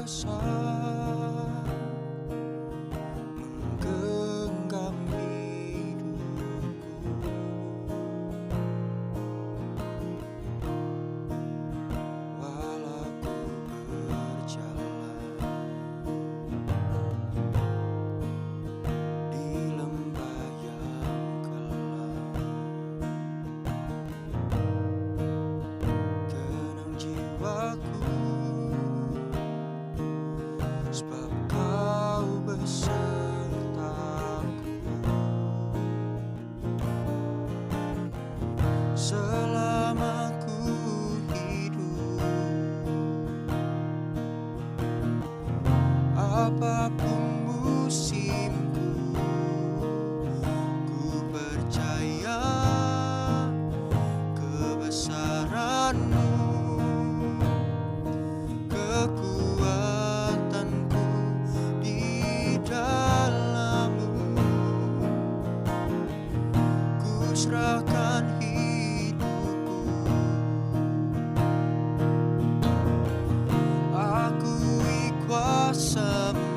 besar menggenggam hidupku, walau ku berjalan di lembah yang gelap. Tenang jiwaku, sebab kau besertaku. Selama ku hidup, apapun musimku, ku percaya kebesaran-Mu, kekuatanku di dalam-Mu. Ku serahkan hidupku, akui kuasa-Mu,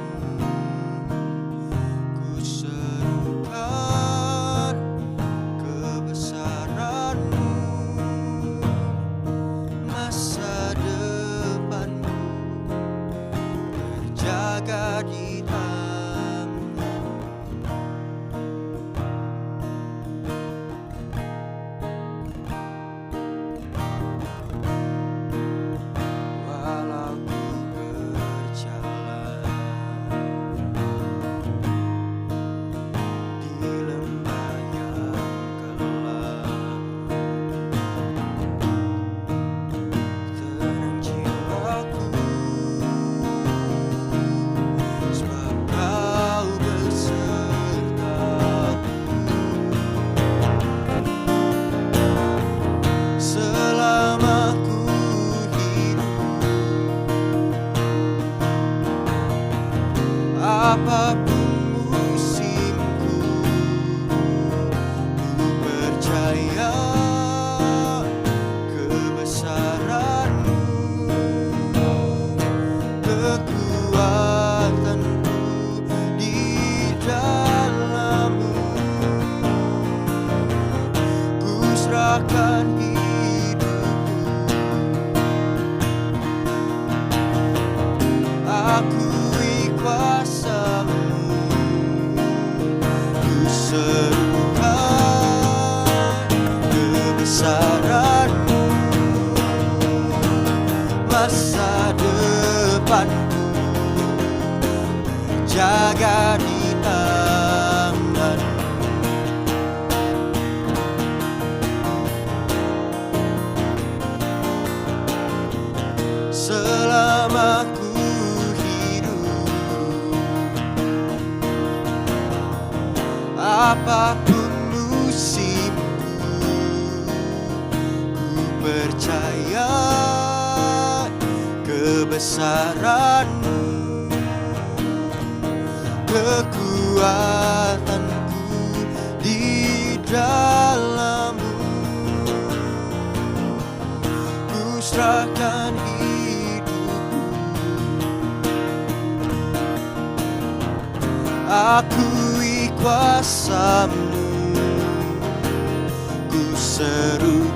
ku serukan kebesaran-Mu. Masa depanku terjaga di tangan-Mu. Walau ku berjalan di lembah yang gelap, tenang jiwaku, sebab kau besertaku. Selama ku hidup, apapun musimku, ku percaya kebesaran-Mu, kekuatanku di dalam-Mu. Ku serahkan hidupku, akui kuasa-Mu, ku serukan kebesaran-Mu. Masa depanku terjaga di tangan-Mu. Selama ku hidup, apapun musimku, ku percaya kebesaran-Mu, kekuatanku di dalam-Mu. Ku serahkan hidupku, akui kuasa-Mu, ku serukan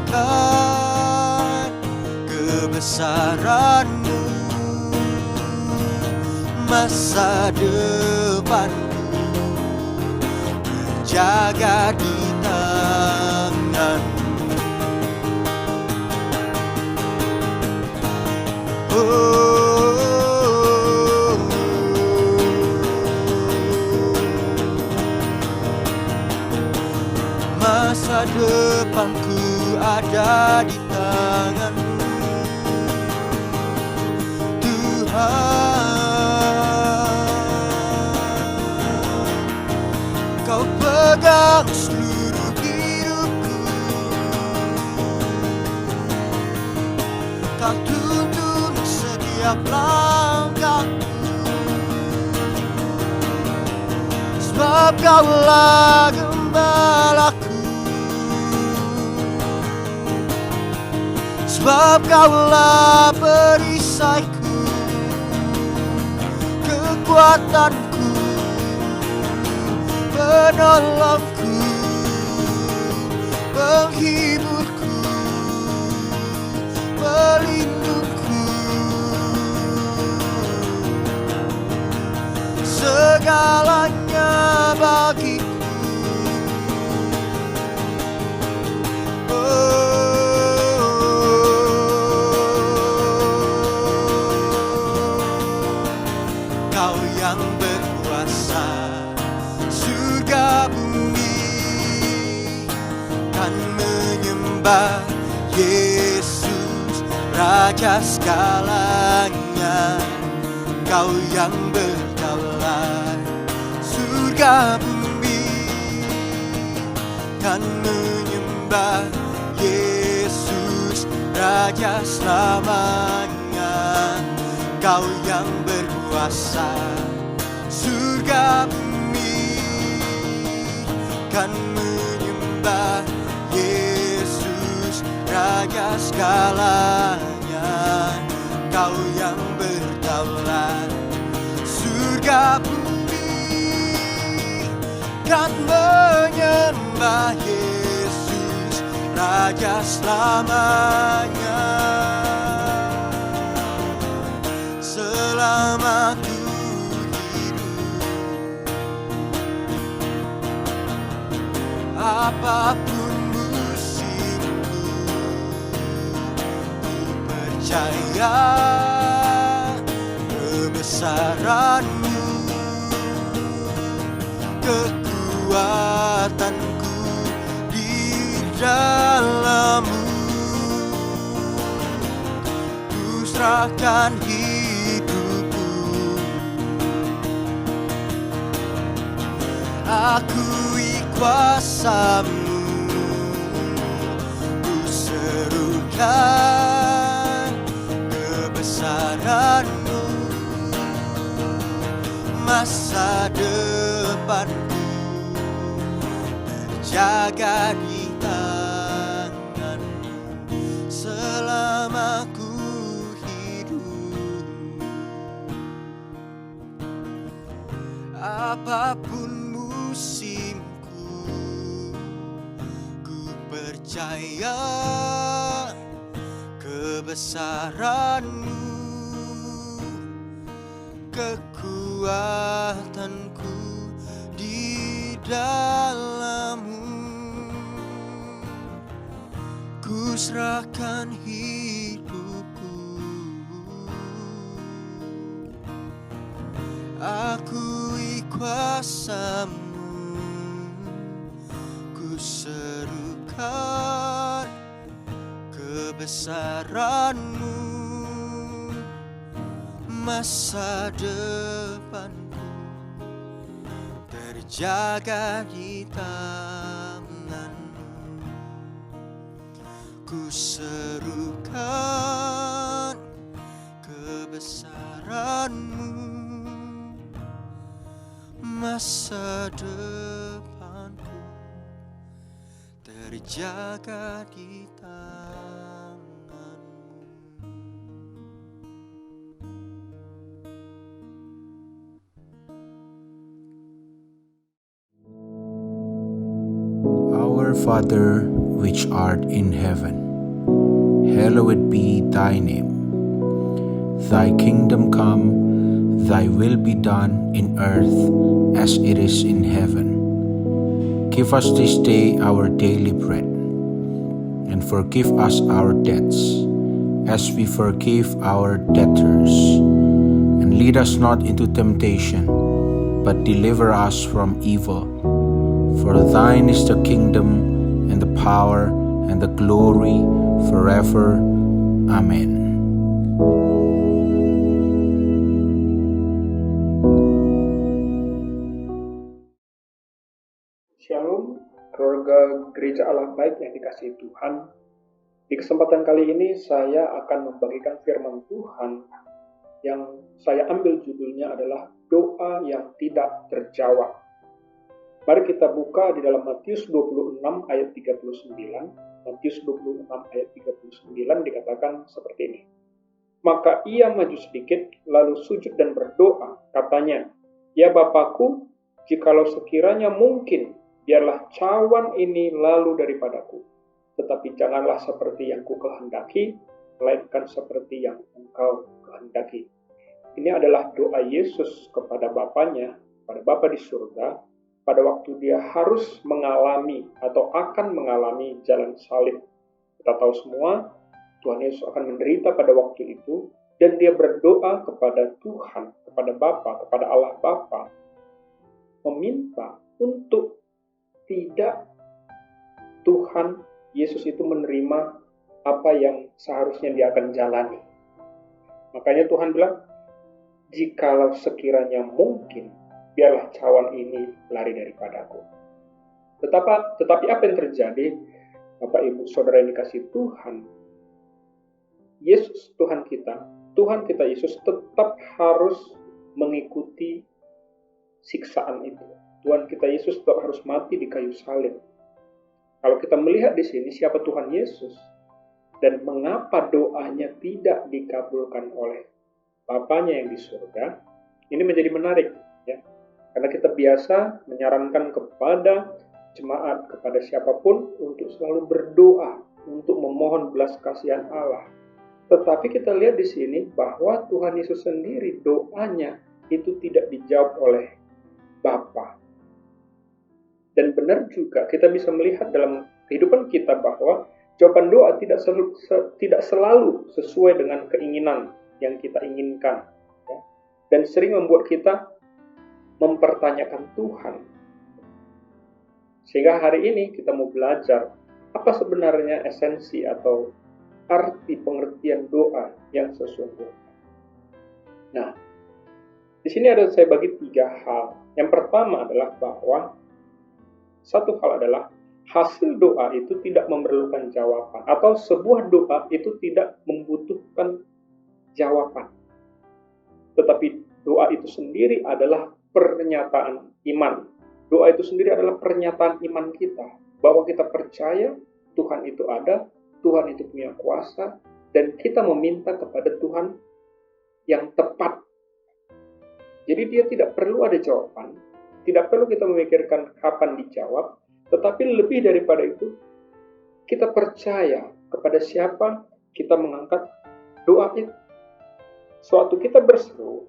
kebesaran-Mu. Masa depanku terjaga di tangan-Mu. Oh, masa depanku ada di tangan-Mu, Tuhan. Kau pegang seluruh hidupku, Kau tuntun setiap langkahku, sebab Kaulah gembalaku, sebab Kaulah perisaiku. kekuatanku, penolongku, penghiburku, pelindungku, segalanya bagiku. Kau yang berkuasa surga bumi, kan menyembah Yesus Raja segalanya. Kau yang berdaulat surga bumi, kan menyembah Yesus Raja selamanya. Kau yang berkuasa surga bumi, kan menyembah Yesus Raja segalanya. Kau yang berdaulat surga bumi, kan menyembah Yesus Raja selamanya. Selama ku hidup, apapun musimku, ku percaya kebesaran-Mu, kekuatanku di dalam-Mu. Ku serahkan hidupku, akui kuasa-Mu, ku serukan kebesaran-Mu. Masa depanku terjaga di tangan-Mu selama ku hidup. Apapun musimku, ku percaya kebesaran-Mu, kekuatanku di dalam-Mu. Ku serahkan hidupku, akui kuasa-Mu, ku serukan kebesaran-Mu. Masa depanku terjaga di tangan-Mu. Ku serukan kebesaran-Mu. Masa depanku terjaga di tangan-Mu. Our Father, which art in heaven, hallowed be thy name. Thy kingdom come, thy will be done in earth as it is in heaven. Give us this day our daily bread, and forgive us our debts, as we forgive our debtors. And lead us not into temptation, but deliver us from evil. For thine is the kingdom, and the power, and the glory, forever. Amen. Shalom, keluarga Gereja Allah Baik yang dikasihi Tuhan. Di kesempatan kali ini saya akan membagikan firman Tuhan yang saya ambil judulnya adalah doa yang tidak terjawab. Mari kita buka di dalam Matius 26 ayat 39. Matius 26 ayat 39 dikatakan seperti ini. Maka ia maju sedikit, lalu sujud dan berdoa. Katanya, "Ya Bapakku, jikalau sekiranya mungkin, biarlah cawan ini lalu daripadaku. Tetapi janganlah seperti yang kukehendaki, melainkan seperti yang Engkau kehendaki." Ini adalah doa Yesus kepada Bapanya, pada Bapa di surga, pada waktu dia harus mengalami atau akan mengalami jalan salib. Kita tahu semua, Tuhan Yesus akan menderita pada waktu itu, dan dia berdoa kepada Tuhan, kepada Bapa, kepada Allah Bapa, meminta untuk tidak Tuhan Yesus itu menerima apa yang seharusnya dia akan jalani. Makanya Tuhan bilang, "Jikalau sekiranya mungkin, biarlah cawan ini lari daripadaku." Tetapi apa yang terjadi, Bapak Ibu Saudara yang dikasihi Tuhan, Yesus Tuhan kita Yesus tetap harus mengikuti siksaan itu. Tuhan kita Yesus tetap harus mati di kayu salib. Kalau kita melihat di sini siapa Tuhan Yesus dan mengapa doanya tidak dikabulkan oleh Bapanya yang di surga, ini menjadi menarik, ya. Karena kita biasa menyarankan kepada jemaat, kepada siapapun untuk selalu berdoa, untuk memohon belas kasihan Allah. Tetapi kita lihat di sini bahwa Tuhan Yesus sendiri doanya itu tidak dijawab oleh Bapa. Dan benar juga kita bisa melihat dalam kehidupan kita bahwa jawaban doa tidak selalu sesuai dengan keinginan yang kita inginkan, ya. Dan sering membuat kita mempertanyakan Tuhan. Sehingga hari ini kita mau belajar apa sebenarnya esensi atau arti pengertian doa yang sesungguhnya. Nah, di sini saya bagi 3 hal. Yang pertama adalah bahwa satu hal adalah hasil doa itu tidak memerlukan jawaban, atau sebuah doa itu tidak membutuhkan jawaban. Tetapi doa itu sendiri adalah pernyataan iman. Doa itu sendiri adalah pernyataan iman kita, bahwa kita percaya Tuhan itu ada, Tuhan itu punya kuasa, dan kita meminta kepada Tuhan yang tepat. Jadi dia tidak perlu ada jawaban, tidak perlu kita memikirkan kapan dijawab, tetapi lebih daripada itu, kita percaya kepada siapa kita mengangkat doa itu. Suatu kita berseru,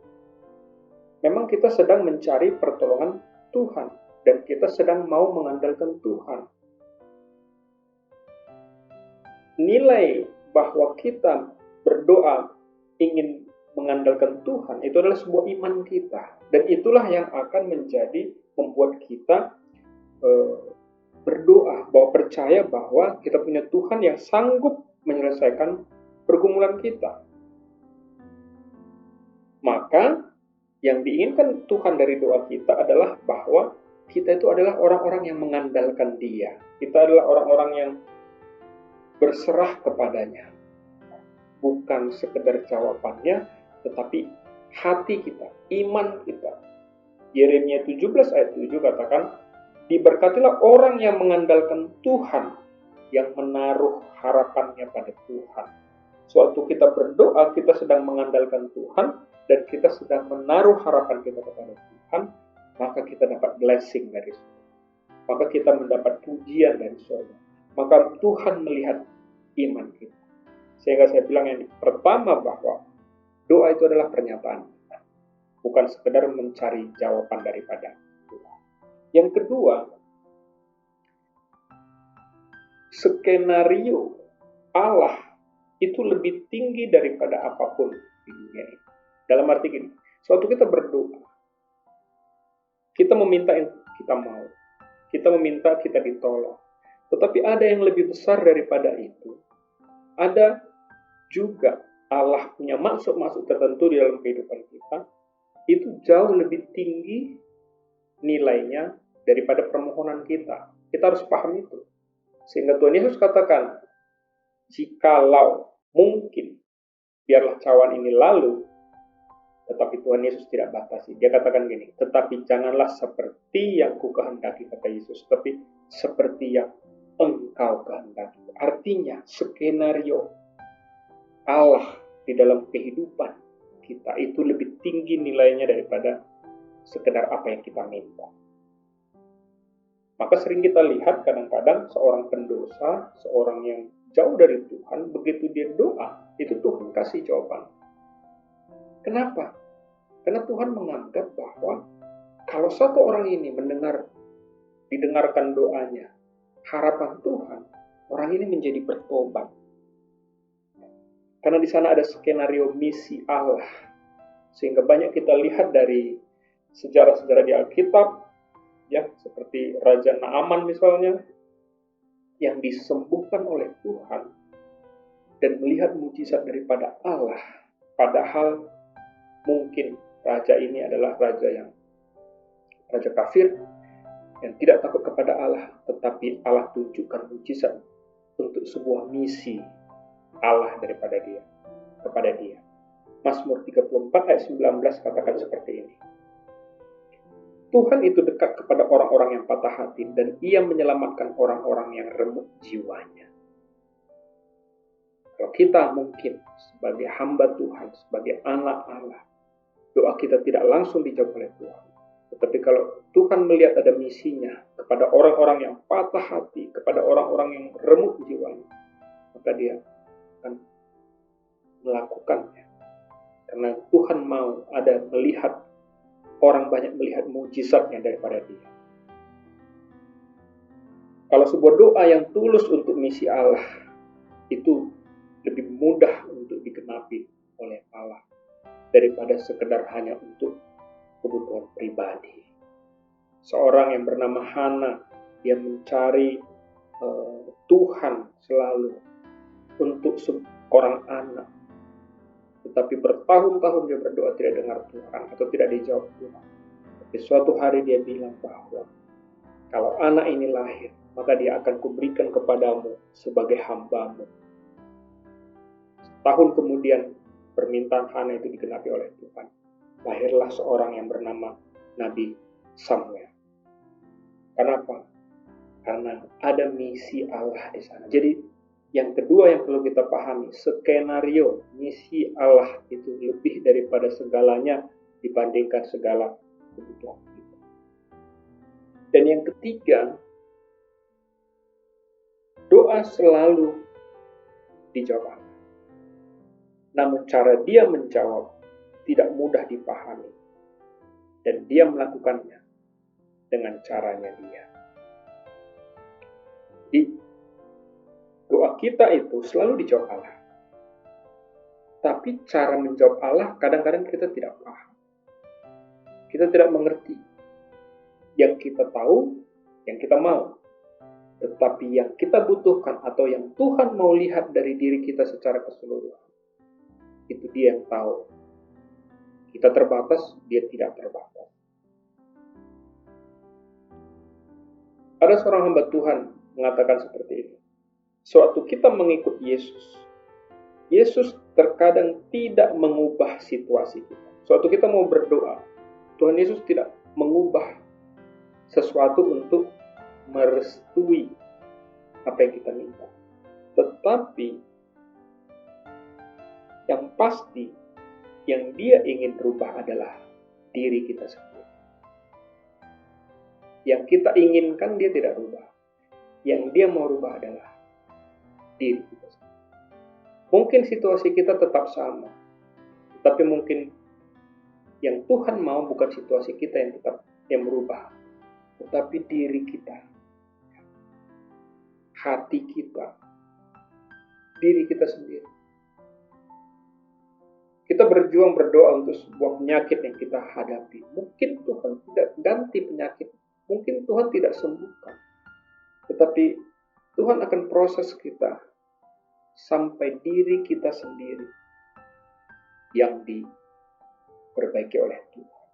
memang kita sedang mencari pertolongan Tuhan, dan kita sedang mau mengandalkan Tuhan. Nilai bahwa kita berdoa ingin mengandalkan Tuhan itu adalah sebuah iman kita, dan itulah yang akan membuat kita berdoa, bahwa percaya bahwa kita punya Tuhan yang sanggup menyelesaikan pergumulan kita. Maka yang diinginkan Tuhan dari doa kita adalah bahwa kita itu adalah orang-orang yang mengandalkan Dia. Kita adalah orang-orang yang berserah kepadanya. Bukan sekedar jawabannya, tetapi hati kita, iman kita. Yeremia 17 ayat 7 katakan, "Diberkatilah orang yang mengandalkan Tuhan, yang menaruh harapannya pada Tuhan." Suatu kita berdoa, kita sedang mengandalkan Tuhan, dan kita sedang menaruh harapan kita kepada Tuhan, maka kita dapat blessing dari surga. Maka kita mendapat pujian dari surga. Maka Tuhan melihat iman kita. Sehingga saya bilang yang pertama bahwa doa itu adalah pernyataan iman, bukan sekedar mencari jawaban daripada Tuhan. Yang kedua, skenario Allah itu lebih tinggi daripada apapun di dunia ini. Dalam arti gini, suatu kita berdoa, kita meminta yang kita mau, kita meminta kita ditolong. Tetapi ada yang lebih besar daripada itu. Ada juga Allah punya maksud-maksud tertentu di dalam kehidupan kita, itu jauh lebih tinggi nilainya daripada permohonan kita. Kita harus paham itu. Sehingga Tuhan Yesus katakan, "Jikalau mungkin, biarlah cawan ini lalu." Tetapi Tuhan Yesus tidak batasi. Dia katakan gini, "Tetapi janganlah seperti yang kukehendaki," kata Yesus, "tapi seperti yang Engkau kehendaki." Artinya, skenario Allah di dalam kehidupan kita itu lebih tinggi nilainya daripada sekedar apa yang kita minta. Maka sering kita lihat kadang-kadang seorang pendosa, seorang yang jauh dari Tuhan, begitu dia doa, itu Tuhan kasih jawaban. Kenapa? Karena Tuhan menganggap bahwa kalau satu orang ini didengarkan doanya, harapan Tuhan, orang ini menjadi bertobat. Karena di sana ada skenario misi Allah. Sehingga banyak kita lihat dari sejarah-sejarah di Alkitab, ya, seperti Raja Naaman misalnya, yang disembuhkan oleh Tuhan dan melihat mujizat daripada Allah. Padahal mungkin raja ini adalah raja kafir yang tidak takut kepada Allah, tetapi Allah tunjukkan mujizat untuk sebuah misi Allah kepada dia. Mazmur 34 ayat 19 katakan seperti ini. Tuhan itu dekat kepada orang-orang yang patah hati dan ia menyelamatkan orang-orang yang remuk jiwanya. Kalau kita mungkin sebagai hamba Tuhan, sebagai anak Allah, doa kita tidak langsung dijawab oleh Tuhan. Tetapi kalau Tuhan melihat ada misinya kepada orang-orang yang patah hati, kepada orang-orang yang remuk jiwanya, maka dia akan melakukannya. Karena Tuhan mau ada melihat, orang banyak melihat mujizatnya daripada dia. Kalau sebuah doa yang tulus untuk misi Allah, itu lebih mudah untuk digenapi oleh Allah daripada sekedar hanya untuk kebutuhan pribadi. Seorang yang bernama Hana, dia mencari Tuhan selalu untuk seorang anak. Tetapi bertahun-tahun dia berdoa tidak dengar Tuhan atau tidak dijawab Tuhan. Tapi suatu hari dia bilang bahwa kalau anak ini lahir, maka dia akan kuberikan kepadamu sebagai hambamu. Setahun kemudian permintaan Hana itu digenapi oleh Tuhan. Lahirlah seorang yang bernama Nabi Samuel. Kenapa? Karena ada misi Allah di sana. Jadi yang kedua yang perlu kita pahami, skenario misi Allah itu lebih daripada segalanya dibandingkan segala kebutuhan kita. Dan yang ketiga, doa selalu dijawab Allah. Namun cara dia menjawab tidak mudah dipahami. Dan dia melakukannya dengan caranya dia. Doa kita itu selalu dijawab Allah. Tapi cara menjawab Allah kadang-kadang kita tidak paham. Kita tidak mengerti. Yang kita tahu, yang kita mau. Tetapi yang kita butuhkan atau yang Tuhan mau lihat dari diri kita secara keseluruhan, itu dia yang tahu. Kita terbatas, dia tidak terbatas. Ada seorang hamba Tuhan mengatakan seperti ini. Sewaktu kita mengikut Yesus, Yesus terkadang tidak mengubah situasi kita. Sewaktu kita mau berdoa, Tuhan Yesus tidak mengubah sesuatu untuk merestui apa yang kita minta. Tetapi yang pasti, yang dia ingin rubah adalah diri kita sendiri. Yang kita inginkan dia tidak rubah. Yang dia mau rubah adalah diri kita sendiri. Mungkin situasi kita tetap sama, tapi mungkin yang Tuhan mau bukan situasi kita yang berubah, tetapi diri kita, hati kita, diri kita sendiri. Kita berjuang berdoa untuk sebuah penyakit yang kita hadapi. Mungkin Tuhan tidak ganti penyakit, mungkin Tuhan tidak sembuhkan, tetapi Tuhan akan proses kita sampai diri kita sendiri yang diperbaiki oleh Tuhan.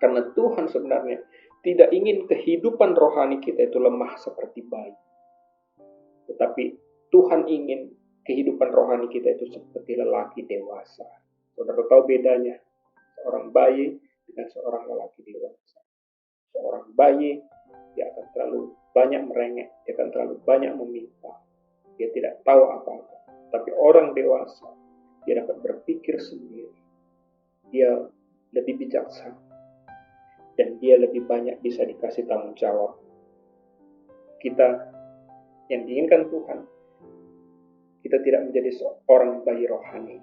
Karena Tuhan sebenarnya tidak ingin kehidupan rohani kita itu lemah seperti bayi. Tetapi Tuhan ingin kehidupan rohani kita itu seperti lelaki dewasa. Saudara tahu bedanya seorang bayi dengan seorang lelaki dewasa. Seorang bayi, dia akan terlalu banyak merengek, dia akan terlalu banyak meminta. Dia tidak tahu apa-apa. Tapi orang dewasa, dia dapat berpikir sendiri. Dia lebih bijaksana. Dan dia lebih banyak bisa dikasih tanggung jawab. Kita yang diinginkan Tuhan, kita tidak menjadi seorang bayi rohani,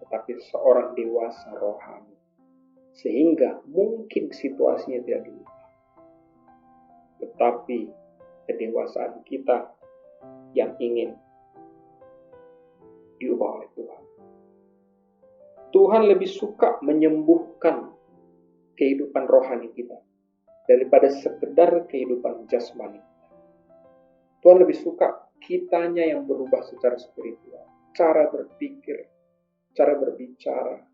tetapi seorang dewasa rohani. Sehingga mungkin situasinya tidak diubah. Tetapi kedewasaan kita yang ingin diubah oleh Tuhan. Tuhan lebih suka menyembuhkan kehidupan rohani kita daripada sekedar kehidupan jasmani. Tuhan lebih suka kitanya yang berubah secara spiritual. Cara berpikir, cara berbicara,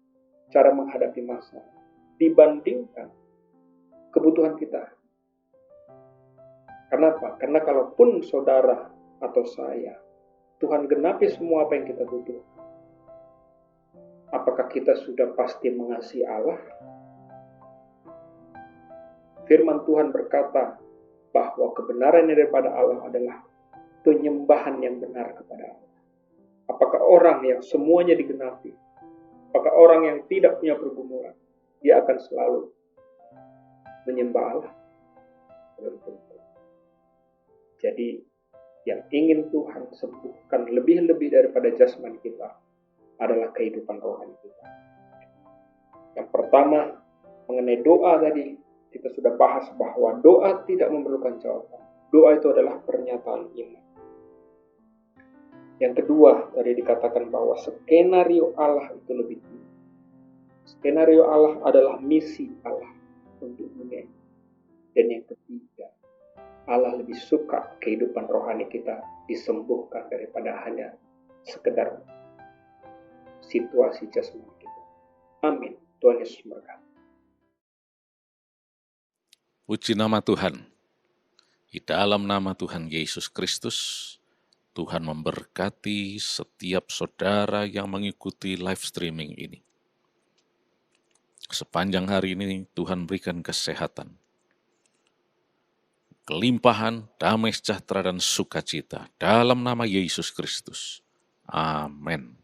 cara menghadapi masalah dibandingkan kebutuhan kita. Kenapa? Karena kalaupun saudara atau saya, Tuhan genapi semua apa yang kita butuhkan. Apakah kita sudah pasti mengasihi Allah? Firman Tuhan berkata bahwa kebenaran daripada Allah adalah penyembahan yang benar kepada Allah. Apakah orang yang semuanya digenapi? Apakah orang yang tidak punya pergumulan, dia akan selalu menyembah Allah? Belum tentu. Jadi, yang ingin Tuhan sembuhkan lebih-lebih daripada jasmani kita adalah kehidupan rohani kita. Yang pertama, mengenai doa tadi, kita sudah bahas bahwa doa tidak memerlukan jawaban. Doa itu adalah pernyataan iman. Yang kedua, tadi dikatakan bahwa skenario Allah itu lebih tinggi. Skenario Allah adalah misi Allah untuk dunia. Dan yang ketiga, Allah lebih suka kehidupan rohani kita disembuhkan daripada hanya sekedar situasi jasmani kita. Amin. Tuhan Yesus memberkati. Puji nama Tuhan. Di dalam nama Tuhan Yesus Kristus, Tuhan memberkati setiap saudara yang mengikuti live streaming ini. Sepanjang hari ini Tuhan berikan kesehatan, kelimpahan, damai sejahtera dan sukacita dalam nama Yesus Kristus. Amin.